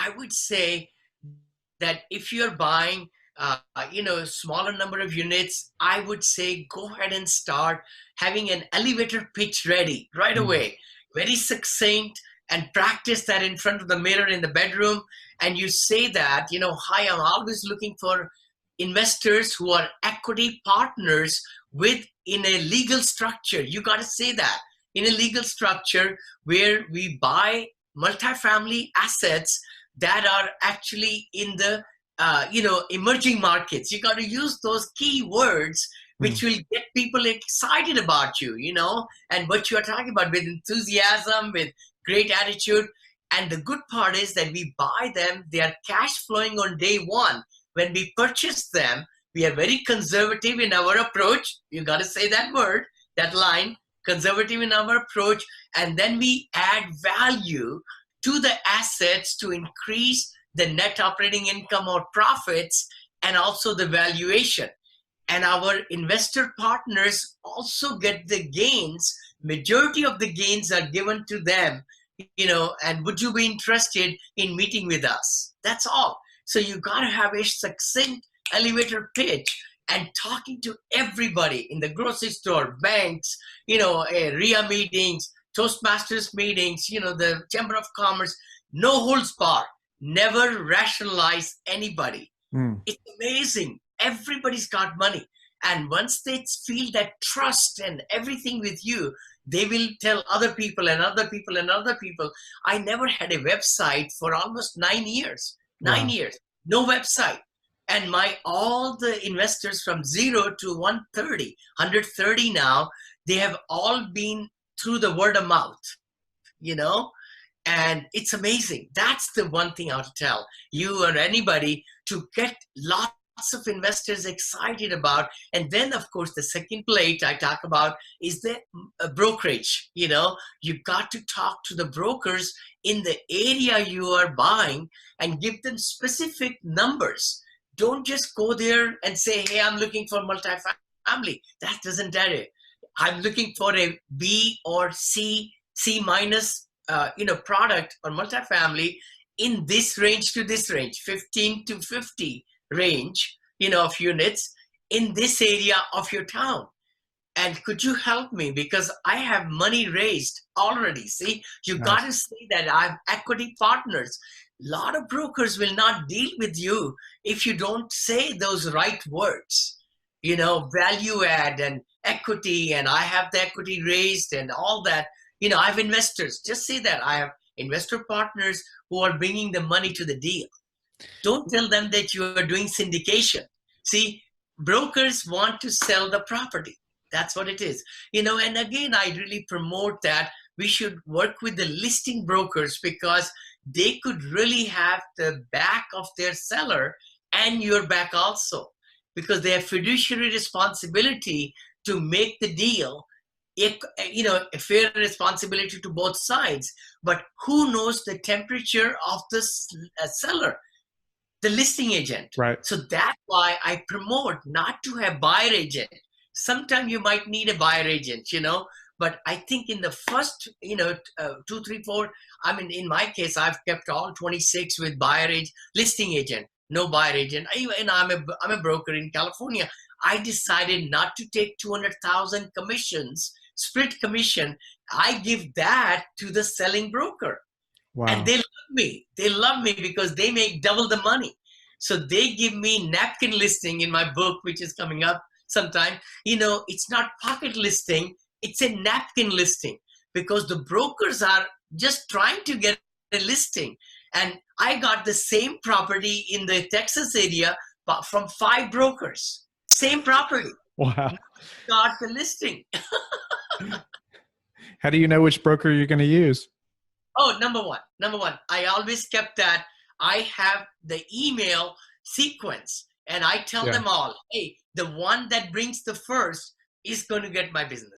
I would say that if you're buying, a smaller number of units, I would say go ahead and start having an elevator pitch ready right Mm. away, very succinct, and practice that in front of the mirror in the bedroom. And you say that, hi, I'm always looking for investors who are equity partners with in a legal structure. You got to say that in a legal structure where we buy multifamily assets that are actually in the emerging markets. You got to use those key words Mm. which will get people excited about you, and what you are talking about with enthusiasm, with great attitude. And the good part is that we buy them, they are cash flowing on day one. When we purchase them, we are very conservative in our approach. You got to say that word, that line, conservative in our approach. And then we add value to the assets to increase the net operating income or profits, and also the valuation. And our investor partners also get the gains. Majority of the gains are given to them, and would you be interested in meeting with us? That's all. So you got to have a succinct elevator pitch and talking to everybody in the grocery store, banks, RIA meetings, Toastmasters meetings, the Chamber of Commerce. No holds barred. Never rationalize anybody. Mm. It's amazing. Everybody's got money. And once they feel that trust and everything with you, they will tell other people and other people and other people. I never had a website for almost 9 years. 9 Wow. years. No website. And all the investors from 0 to 130 now, they have all been through the word of mouth, and it's amazing. That's the one thing I have to tell you or anybody, to get lots of investors excited about. And then, of course, the second plate I talk about is the brokerage. You got to talk to the brokers in the area you are buying and give them specific numbers. Don't just go there and say, hey, I'm looking for multifamily. That doesn't tell you. I'm looking for a B or C minus product or multifamily in this range to this range, 15 to 50 range, of units in this area of your town. And could you help me? Because I have money raised already. See, you got to say that I have equity partners. A lot of brokers will not deal with you if you don't say those right words, value add and equity, and I have the equity raised and all that. I have investors. Just say that I have investor partners who are bringing the money to the deal. Don't tell them that you are doing syndication. See, brokers want to sell the property. That's what it is. And again, I really promote that we should work with the listing brokers, because they could really have the back of their seller and your back also, because they have fiduciary responsibility to make the deal, a fair responsibility to both sides. But who knows the temperature of the seller? The listing agent. Right. So that's why I promote not to have buyer agent. Sometimes you might need a buyer agent, but I think in the first, 2, 3, 4, in my case, I've kept all 26 with buyer agent, listing agent, no buyer agent. And I'm a broker in California. I decided not to take 200,000 commissions, split commission. I give that to the selling broker. Wow. And they love me. They love me because they make double the money. So they give me napkin listing in my book, which is coming up sometime. It's not pocket listing. It's a napkin listing, because the brokers are just trying to get a listing. And I got the same property in the Texas area from 5 brokers. Same property. Wow. Got the listing. How do you know which broker you're going to use? Oh, number one, I always kept that. I have the email sequence, and I tell them all, hey, the one that brings the first is going to get my business.